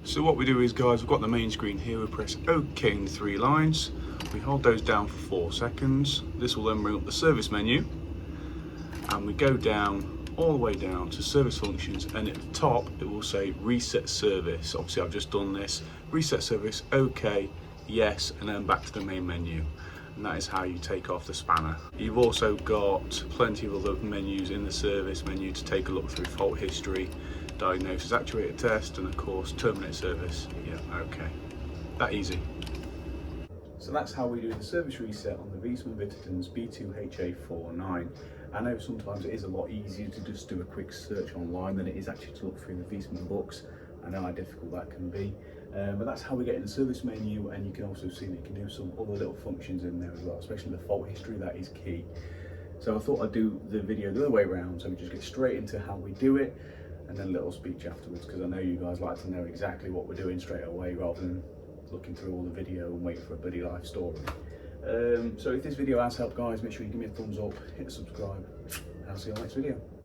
So what we do is, guys, we've got the main screen here. We press OK in 3 lines. We hold those down for 4 seconds. This will then bring up the service menu, and we go down all the way down to service functions, and at the top it will say reset service. Obviously I've just done this. Reset service, OK, yes, and then back to the main menu. And that is how you take off the spanner. You've also got plenty of other menus in the service menu to take a look through: fault history, diagnosis, actuator test, and of course terminate service. Yeah, okay, that easy. So that's how we do the service reset on the Viessmann vitodens B2HA49. I know sometimes it is a lot easier to just do a quick search online than it is actually to look through the Viessmann books. I know how difficult that can be, but that's how we get in the service menu, and you can also see that you can do some other little functions in there as well, especially the fault history. That is key. So I thought I'd do the video the other way around, so we just get straight into how we do it, and then a little speech afterwards, because I know you guys like to know exactly what we're doing straight away rather than looking through all the video and waiting for a bloody life story. So if this video has helped, guys, make sure you give me a thumbs up, hit the subscribe, and I'll see you on the next video.